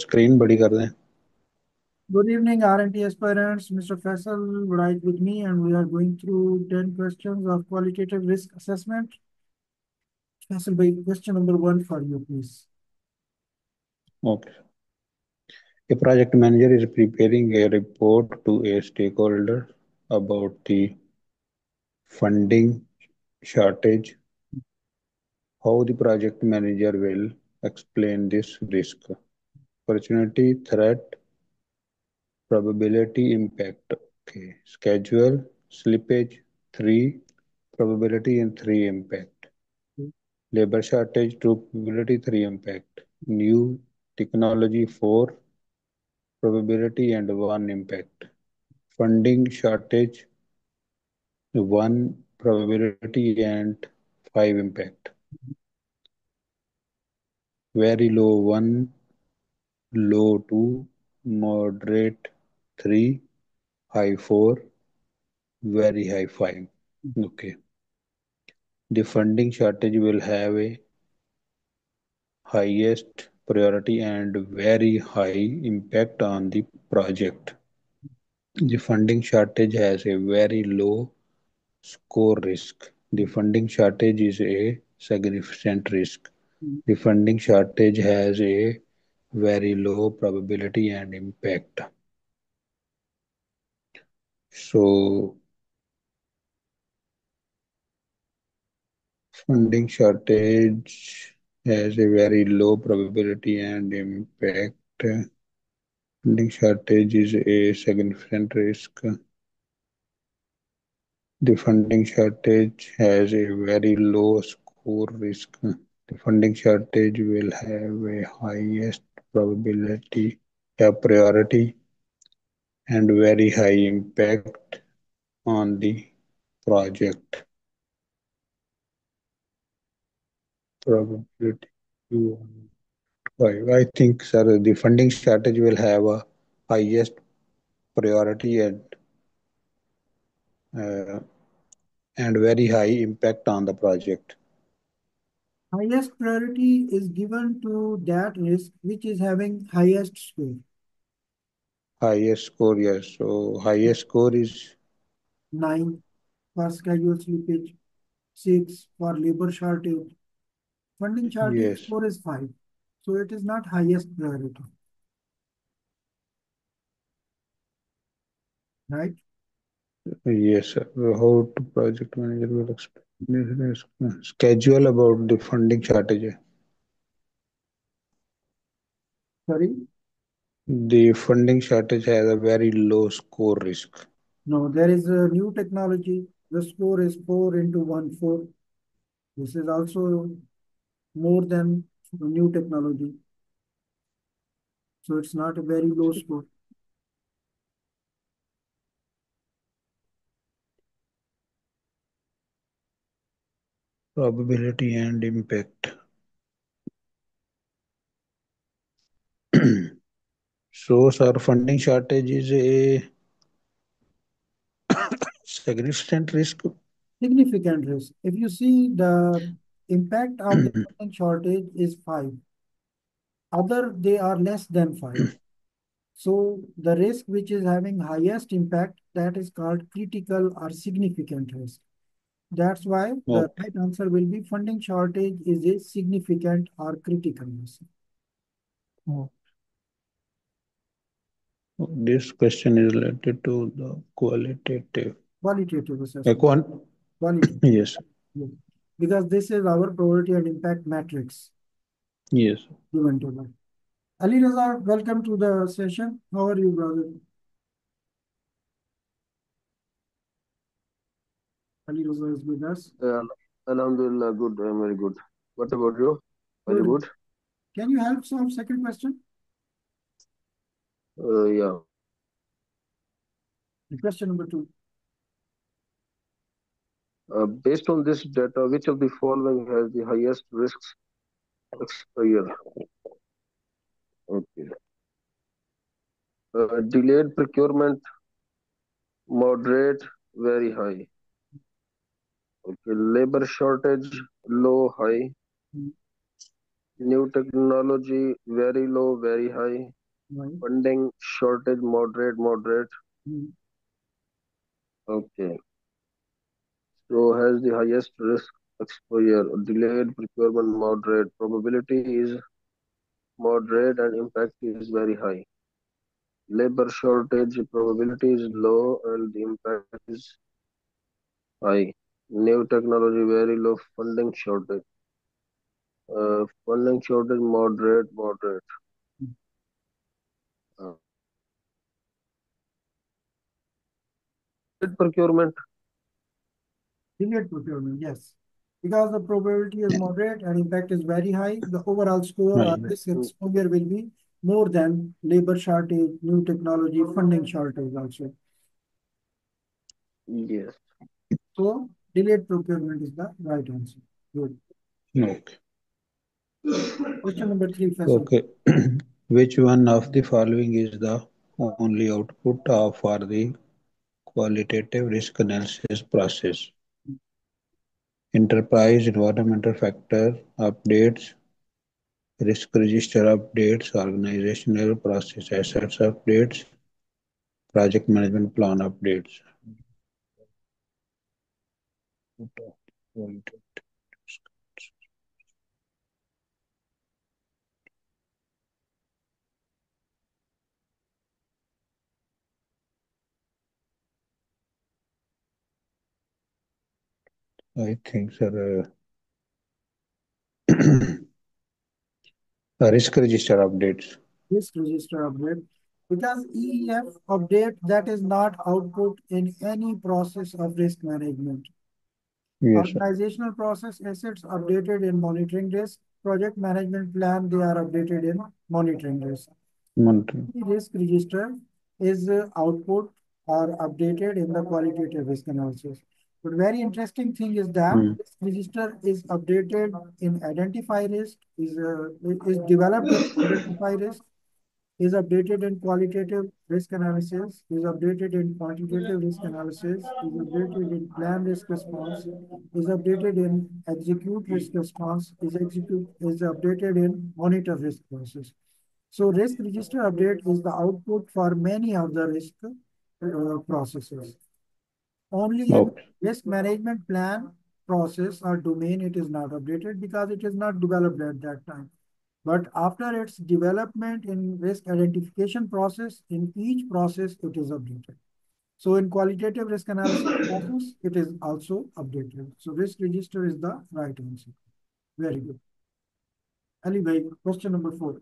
Screen बड़ी कर दें। Good evening, R&T aspirants. Mr. Faisal right with me, and we are going through 10 questions of qualitative risk assessment. Faisal, by question number one for you, please. Okay. A project manager is preparing a report to a stakeholder about the funding shortage. How the project manager will explain this risk, opportunity, threat, probability, impact. Okay. Schedule, slippage, 3, probability and 3 impact. Labor shortage, 2 probability, 3 impact. New technology, 4 probability and 1 impact. Funding shortage, 1 probability and 5 impact. Very low, 1, low, 2, moderate, 3, high, 4, very high, 5. Okay. The funding shortage will have a highest priority and very high impact on the project. The funding shortage has a very low score risk. The funding shortage is a significant risk. The funding shortage has a very low probability and impact. So, funding shortage has a very low probability and impact. Funding shortage is a significant risk. The funding shortage has a very low score risk. The funding shortage will have a highest probability, a priority, and very high impact on the project. Probability 2.5. I think, sir, the funding strategy will have a highest priority uh, and very high impact on the project. Highest priority is given to that risk which is having highest score. Highest score, yes. So highest score is 9 for schedule slippage, 6 for labor shortage. Funding shortage yes, score is 5. So it is not highest priority, right? yes, sir. How to project manager will explain this schedule about the funding shortage. Sorry? The funding shortage has a very low score risk. No, there is a new technology. The score is 4 into 1, 4. This is also more than new technology. So it's not a very low score. Probability and impact. So, sir, funding shortage is a significant risk. Significant risk. If you see the impact of the funding shortage is 5. Other, they are less than 5. So the risk which is having highest impact, that is called critical or significant risk. That's why the Okay. right answer will be funding shortage is a significant or critical risk. This question is related to the qualitative. Qualitative assessment. Quant Qualitative. yes, Yes. Because this is our priority and impact matrix yes, given to us. Ali Raza, welcome to the session. How are you, brother? Ali Raza is with us. Yeah, Alhamdulillah, good. I'm very good. What about you? Are you Good. good? Can you help solve second question? Yeah. Question number 2. Based on this data, which of the following has the highest risks expire? Okay. Delayed procurement, moderate, very high. Okay. Labor shortage, low, high. New technology, very low, very high. right? Funding shortage, moderate, moderate. Mm. Okay. So has the highest risk exposure. Delayed procurement, moderate. Probability is moderate and impact is very high. Labor shortage, probability is low and the impact is high. New technology, very low. Funding shortage. Funding shortage, moderate, moderate. Uh, Delayed procurement, Delayed procurement, yes. Because the probability is moderate and impact is very high, the overall score or Right. risk mm, exposure will be more than labor shortage, new technology, funding shortage also. yes. So delayed procurement is the right answer. Good. Okay. Question number three, Faisal. Okay. Which one of the following is the only output for the qualitative risk analysis process? Enterprise environmental factor updates, risk register updates, organizational process assets updates, project management plan updates. I think, sir, risk register updates. Risk register update. Because EEF update that is not output in any process of risk management. Yes, sir. Organizational process assets updated in monitoring risk. Project management plan, they are updated in monitoring risk. Monitoring. The risk register is output or updated in the qualitative risk analysis. But very interesting thing is that Hmm. risk register is updated in identify risk, is developed in identify risk, is updated in qualitative risk analysis, is updated in quantitative risk analysis, is updated in plan risk response, is updated in execute risk response, is updated in monitor risk process. So risk register update is the output for many of the risk processes. Only in Okay. risk management plan process or domain, it is not updated because it is not developed at that time. But after its development in risk identification process, in each process, it is updated. So in qualitative risk analysis process, it is also updated. So risk register is the right answer. Very good. Ali bhai, question number four.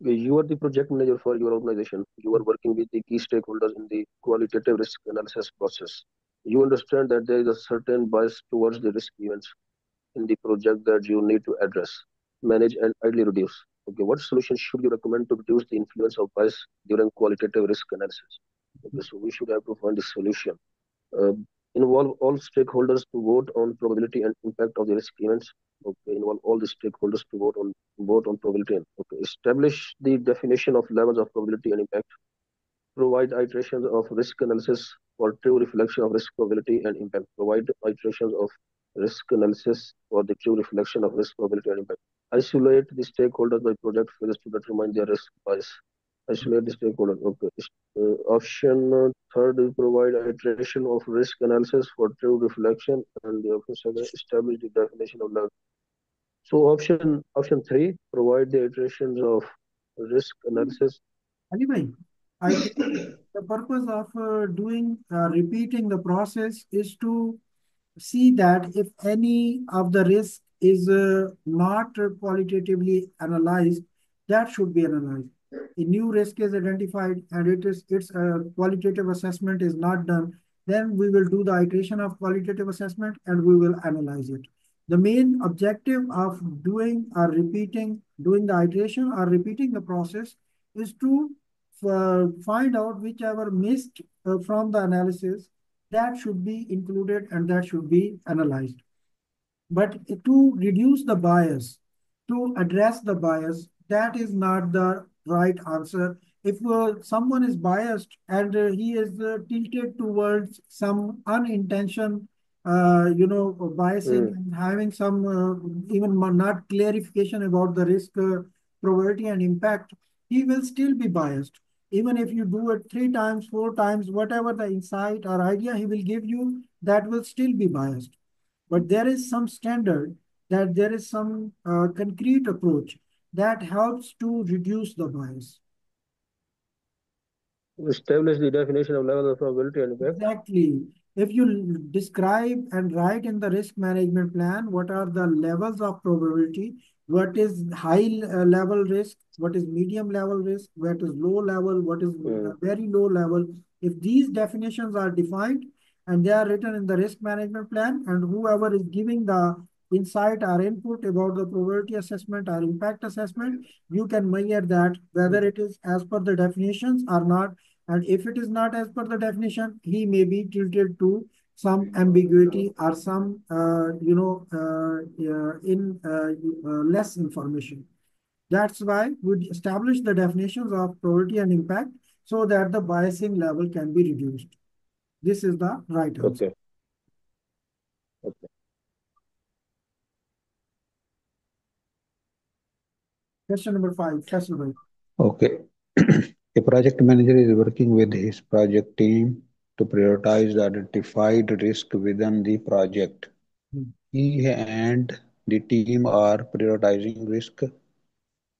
You are the project manager for your organization. You are working with the key stakeholders in the qualitative risk analysis process. You understand that there is a certain bias towards the risk events in the project that you need to address, manage, and ideally reduce. Okay, what solution should you recommend to reduce the influence of bias during qualitative risk analysis? Okay, so we should have to find a solution. Uh, Involve all stakeholders to vote on probability and impact of the risk events. Okay, involve all the stakeholders to vote on probability. And, okay, establish the definition of levels of probability and impact. Provide iterations of risk analysis for true reflection of risk probability and impact. Provide iterations of risk analysis for the true reflection of risk probability and impact. Isolate the stakeholders by project phases to determine their risk bias. Isolate the stakeholders. Okay. Option third is provide iteration of risk analysis for true reflection, and the option second establish the definition of level. So option three provide the iterations of risk analysis. Ali bhai, I think the purpose of repeating the process is to see that if any of the risk is not qualitatively analyzed, that should be analyzed. A new risk is identified and its qualitative assessment is not done, then we will do the iteration of qualitative assessment and we will analyze it. The main objective of doing the iteration or repeating the process is to find out whichever missed from the analysis that should be included and that should be analyzed. But to reduce the bias, to address the bias, that is not the right answer. If someone is biased and he is tilted towards some unintentional biasing mm, and having some even not clarification about the risk, probability and impact, he will still be biased. Even if you do it three times, four times, whatever the insight or idea he will give you, that will still be biased. But there is some standard, that there is some concrete approach that helps to reduce the bias. establish the definition of levels of probability and impact. Exactly. If you describe and write in the risk management plan what are the levels of probability, what is high level risk, what is medium level risk, what is low level, what is Mm, very low level. If these definitions are defined and they are written in the risk management plan, and whoever is giving the insight or input about the probability assessment or impact assessment, you can measure that whether it is as per the definitions or not, and if it is not as per the definition, he may be tilted to some ambiguity or some, in less information. That's why we establish the definitions of probability and impact so that the biasing level can be reduced. This is the right answer. okay. Okay. Question number five, Faisal bhai. Okay. A project manager is working with his project team to prioritize the identified risk within the project. Hmm. He and the team are prioritizing risk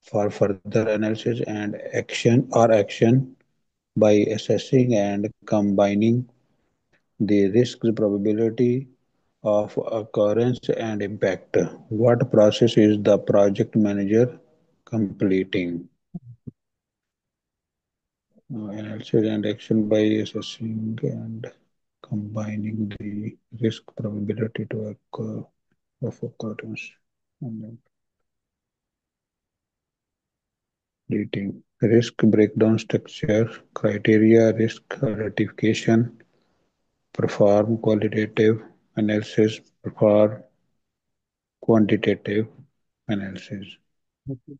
for further analysis and action by assessing and combining the risk's probability of occurrence and impact. What process is the project manager completing? Analysis and action by assessing and combining the risk probability to occur of occurrence and then rating. Risk breakdown structure, criteria, risk identification, perform qualitative analysis, perform quantitative analysis. Okay.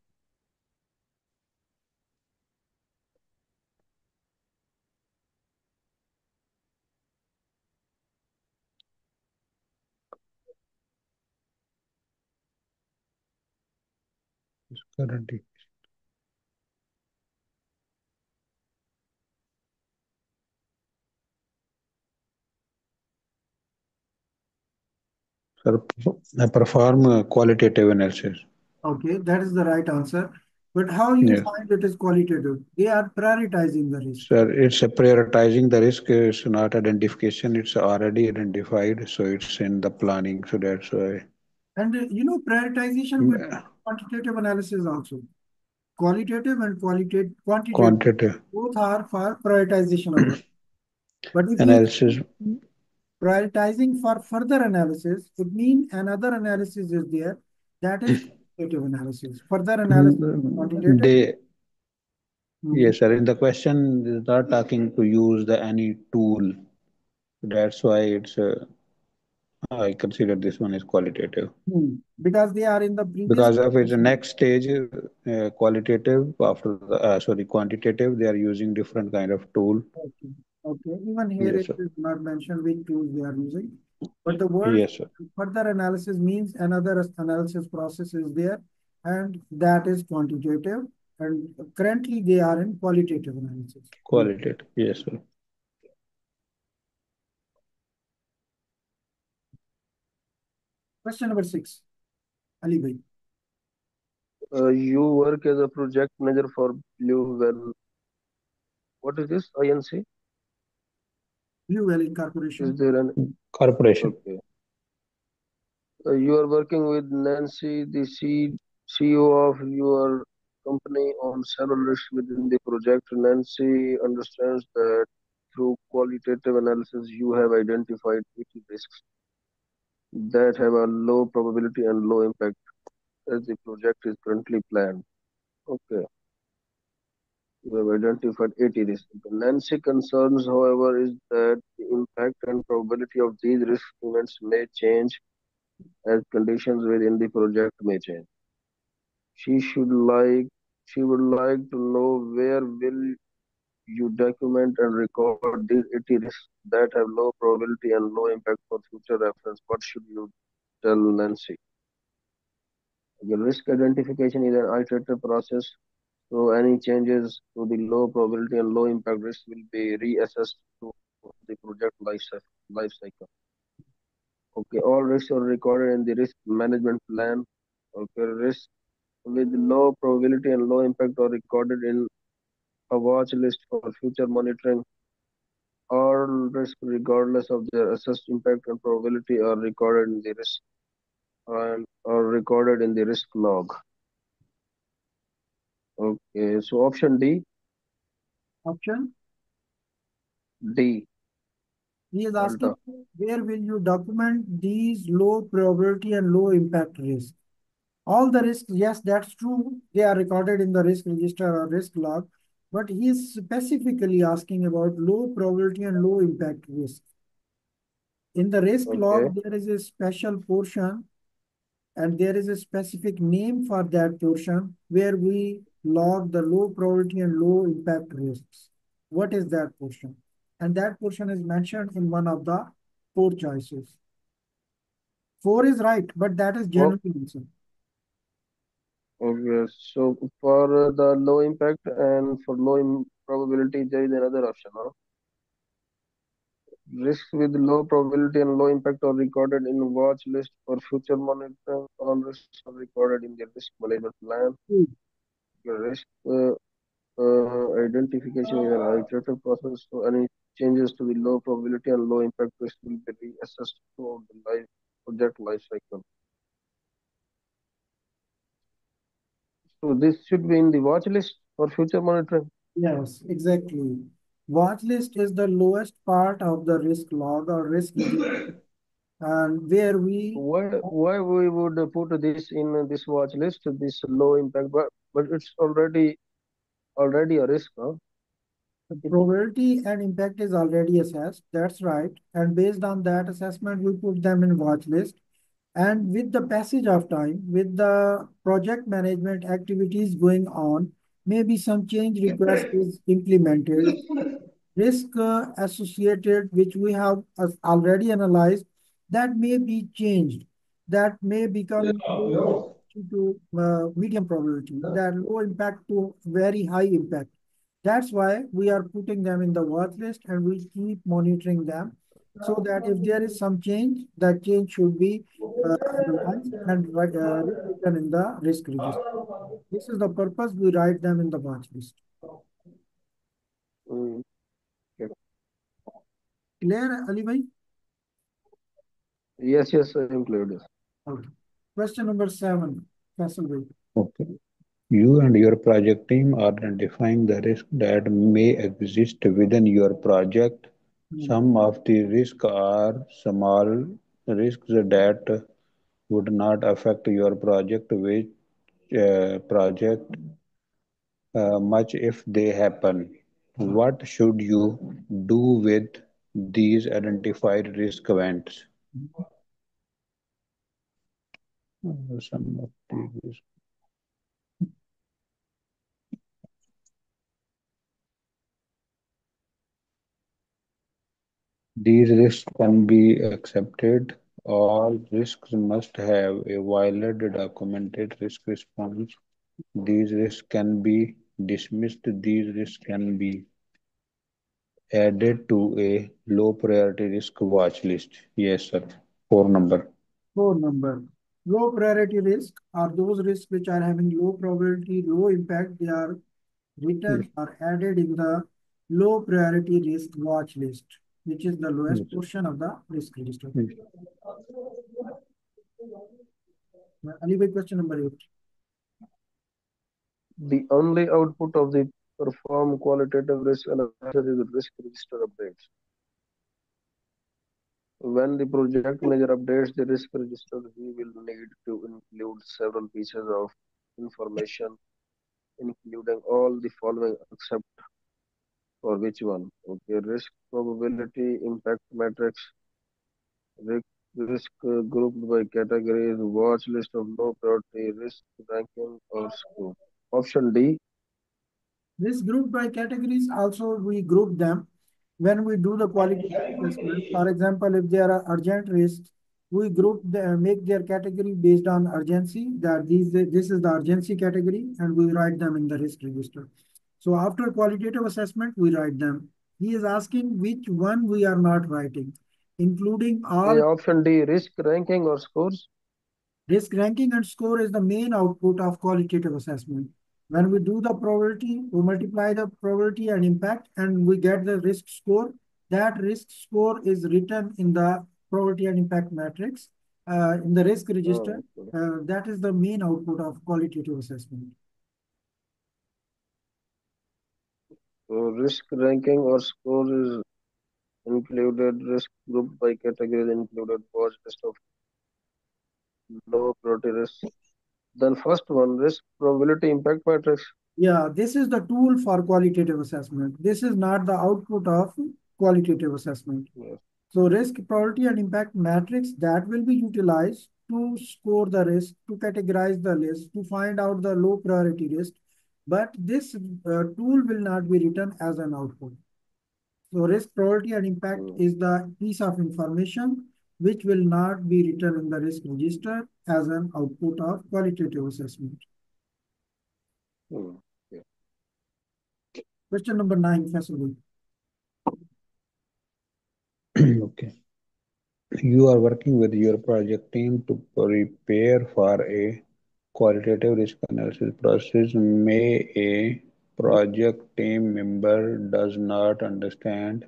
Currently, sir, perform qualitative analysis. Okay, that is the right answer. But how you Yes. find it is qualitative? They are prioritizing the risk. Sir, it's a prioritizing the risk, it's not identification, it's already identified, so it's in the planning, so that's why. And prioritization with quantitative analysis also. Qualitative and quantitative Quantitative both are for prioritization of risk. But if you analysis, prioritizing for further analysis, it means another analysis is there. That is quantitative analysis. Further analysis, quantitative. they, Mhm. yes, sir, in the question, is not talking to use the any tool. That's why it's, I consider this one is qualitative. Because they are in the previous Because of its definition. next stage, qualitative, after the, sorry, quantitative, they are using different kind of tool. Okay. Okay. Even here Yes, it sir. is not mentioned which tools they are using. But the word Yes, sir. further analysis means another analysis process is there, and that is quantitative. And currently they are in qualitative analysis. Yes. Qualitative. Yes, sir. Question number six, Ali bhai. You work as a project manager for Blue Well. What is this? INC? Blue Valley Is Corporation. there an Corporation. okay? You are working with Nancy, the CEO of your company, on several risks within the project. Nancy understands that through qualitative analysis, you have identified 80 risks that have a low probability and low impact as the project is currently planned. Okay, you have identified 80 risks. The Nancy concerns, however, is that the impact and probability of these risk events may change as conditions within the project may change. She should like she would like to know where will You document and record these 80 risks that have low probability and low impact for future reference. What should you tell Nancy? The risk identification is an iterative process, so any changes to the low probability and low impact risk will be reassessed through the project life cycle. Okay, all risks are recorded in the risk management plan. Okay, risks with low probability and low impact are recorded in a watch list for future monitoring. All risks, regardless of their assessed impact and probability, are recorded in the risk and are recorded in the risk log. Okay, so option Option. D, He is asking, Delta. where will you document these low probability and low impact risks? All the risks, yes, that's true. They are recorded in the risk register or risk log, but he is specifically asking about low probability and low impact risk. In the risk Okay, log, there is a special portion and there is a specific name for that portion where we log the low probability and low impact risks. What is that portion? And that portion is mentioned in one of the four choices. Four is right, but that is oh, genuine answer. okay. So for the low impact and for low probability, there is another option. Huh? Risks with low probability and low impact are recorded in watch list for future monitoring. All risks are recorded in the risk management plan. Hmm. The risk identification is an iterative process, so any changes to the low probability and low impact risk will be reassessed throughout the project life cycle. So this should be in the watch list for future monitoring. Yes, exactly. Watch list is the lowest part of the risk log or risk register, and where we Why we would put this in this watch list, this low impact, but it's already a risk, huh? the probability and impact is already assessed. That's right. And based on that assessment, we put them in watch list. And with the passage of time, with the project management activities going on, maybe some change request is implemented. Risk associated, which we have already analyzed, that may be changed. That may become low probability to medium probability, that low impact to very high impact. That's why we are putting them in the watch list and we keep monitoring them so that if there is some change, that change should be analyzed and written in the risk register. This is the purpose we write them in the watch list. Mm, okay. Clear, Ali bhai? Yes, I include this. Okay. Question number 7, Faisal bhai. Okay. You and your project team are identifying the risk that may exist within your project. Hmm. Some of the risks are small risks that would not affect your project, which project much if they happen. What should you do with these identified risk events? Some of the These risks can be accepted. All risks must have a valid documented risk response. These risks can be dismissed. These risks can be added to a low priority risk watch list. Yes, sir. Four number. 4 number. Low priority risk are those risks which are having low probability, low impact. They are Yes. written or added in the low priority risk watch list, which is the lowest Yes. portion of the risk register. Yes. Ali bhai, question number 8. The only output of the perform qualitative risk analysis is risk register updates. When the project manager updates the risk register, he will need to include several pieces of information, including all the following except for which one? Okay, risk probability, impact matrix, risk grouped by categories, watch list of low priority risk ranking or scope. Option D, This group by categories also we group them when we do the qualitative assessment. For example, if there are urgent risks, we make their category based on urgency. That this is the urgency category, and we write them in the risk register. So after qualitative assessment, we write them. He is asking which one we are not writing, including Okay, all. option D, risk ranking or scores. Risk ranking and score is the main output of qualitative assessment. When we do the probability, we multiply the probability and impact, and we get the risk score. That risk score is written in the probability and impact matrix in the risk register. Oh, okay. That is the main output of qualitative assessment. So risk ranking or score is included. Risk group by categories included was list of low priority risks. Then first one, risk probability impact matrix. Yeah, this is the tool for qualitative assessment. This is not the output of qualitative assessment. Yes. So risk, probability, and impact matrix that will be utilized to score the risk, to categorize the list, to find out the low priority risk. But this tool will not be written as an output. So risk, probability, and impact Hmm. is the piece of information which will not be written in the risk register as an output of qualitative assessment. Hmm. Yeah. Question number 9, Faisal. Okay. You are working with your project team to prepare for a qualitative risk analysis process. May a project team member does not understand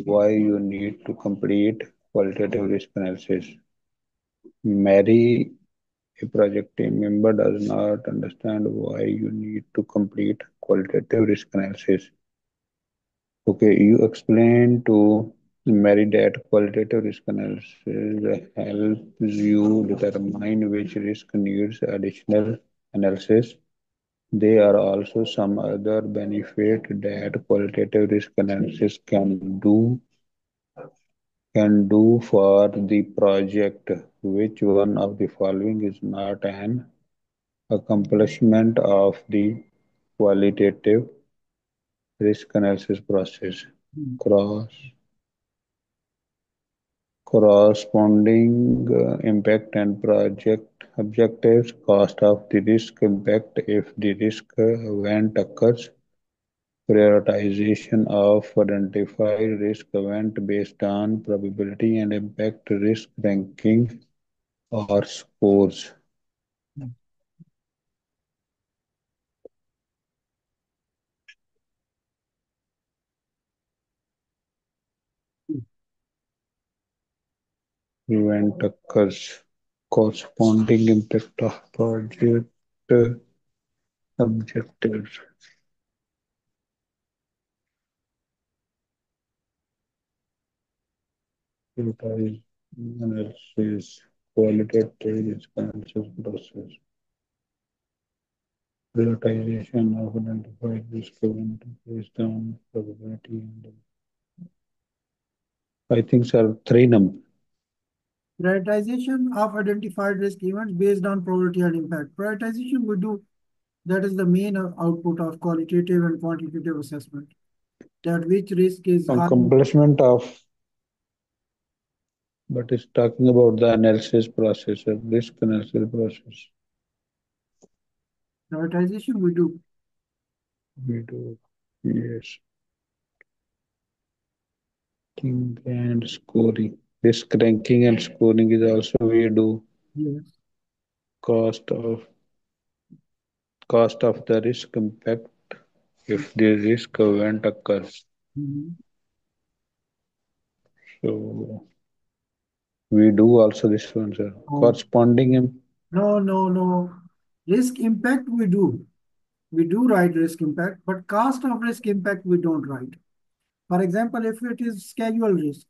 why you need to complete qualitative risk analysis. Mary, a project team member does not understand why you need to complete qualitative risk analysis. Okay, you explain to Mary that qualitative risk analysis helps you determine which risk needs additional analysis. There are also some other benefits that qualitative risk analysis can do for the project. Which one of the following is not an accomplishment of the qualitative risk analysis process? Hmm. Cross Corresponding impact and project objectives, cost of the risk impact if the risk event occurs, prioritization of identified risk event based on probability and impact, risk ranking or scores. Event occurs, corresponding impact of project objectives. Prioritize analysis, qualitative risk analysis process. Prioritization of identified risk event based on probability and I think sir three number. Prioritization of identified risk events based on probability and impact. Prioritization we do, that is the main output of qualitative and quantitative assessment. That which risk is high. Accomplishment of but it's talking about the analysis process, risk analysis process. Prioritization we do. We do yes. Ranking and scoring. Risk ranking and scoring is also we do Yes. cost of cost of the risk impact if the risk event occurs. Mhm. So we do also this one, sir. Oh, Corresponding no, no, no. Risk impact we do. We do write risk impact, but cost of risk impact we don't write. For example, if it is schedule risk,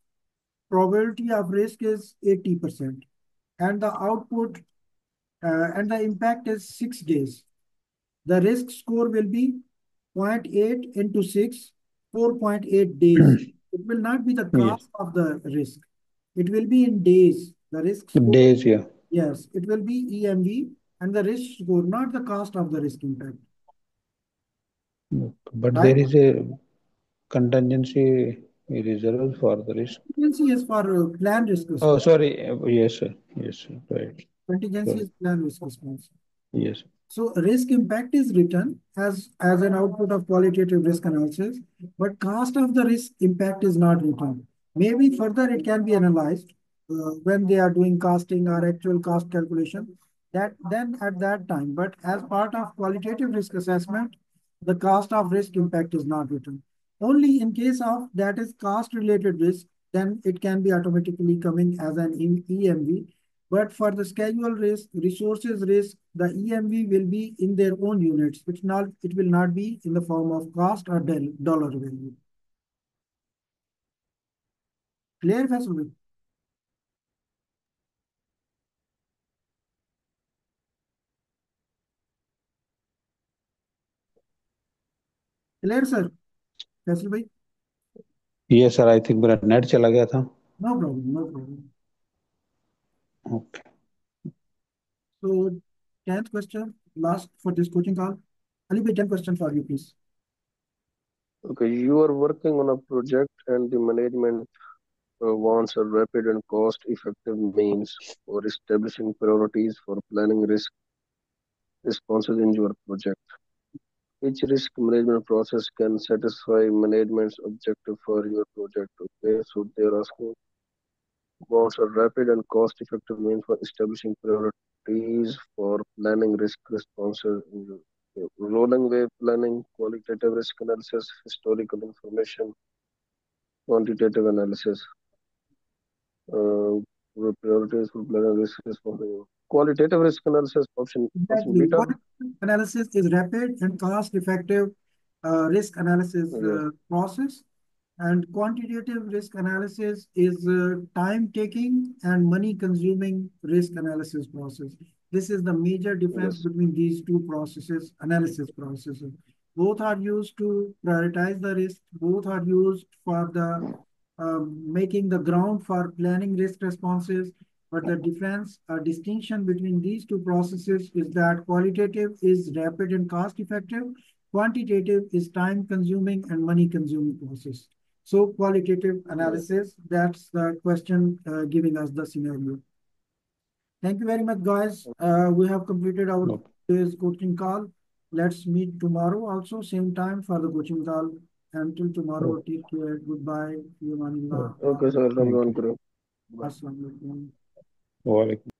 probability of risk is 80%, and the output and the impact is 6 days. The risk score will be zero point 0.8 into 6, 4.8 days. It will not be the yes. cost of the risk. It will be in days. The risk score, Days, yeah. yes, it will be EMV and the risk score, not the cost of the risk impact. But there right? is a contingency reserve for the risk. Contingency is for plan risk Oh, response. sorry. Yes, sir. Yes, sir. Right. Contingency Sorry. is plan risk response. Yes. So risk impact is written as an output of qualitative risk analysis, but cost of the risk impact is not written. Maybe further it can be analyzed when they are doing costing or actual cost calculation. That then at that time, but as part of qualitative risk assessment, the cost of risk impact is not written. Only in case of that is cost related risk, then it can be automatically coming as an EMV, but for the schedule risk, resources risk, the EMV will be in their own units. It will not be in the form of cost or dollar value. Clear, Faisal? Clear, sir? Faisal bhai? Yes, sir. I think मेरा net चला गया था. No problem, no problem. Okay. So, 10th question, last for this coaching call. Ali bhai, 10 question for you, please. Okay, you are working on a project and the management wants a rapid and cost-effective means for establishing priorities for planning risk responses in your project. Which risk management process can satisfy management's objective for your project? Okay, so they're asking wants a rapid and cost-effective means for establishing priorities for planning risk responses in your rolling wave planning, qualitative risk analysis, historical information, quantitative analysis. Priorities for planning risk responses. Qualitative risk analysis option Exactly. beta. What analysis is rapid and cost-effective risk analysis Yes, process. And quantitative risk analysis is time-taking and money-consuming risk analysis process. This is the major difference yes, between these two processes, analysis processes. Both are used to prioritize the risk. Both are used for the making the ground for planning risk responses. But the difference, distinction between these two processes is that qualitative is rapid and cost-effective. Quantitative is time-consuming and money-consuming process. So qualitative yes. analysis, that's the question giving us the scenario. Thank you very much, guys. We have completed our Okay. today's coaching call. Let's meet tomorrow also, same time for the coaching call. Until tomorrow, Okay. take care. Goodbye. Fi amanillah. Okay. Okay, sir. Thank Ramzan you. Kareem. Bye. Assalamu alaikum. Walaikum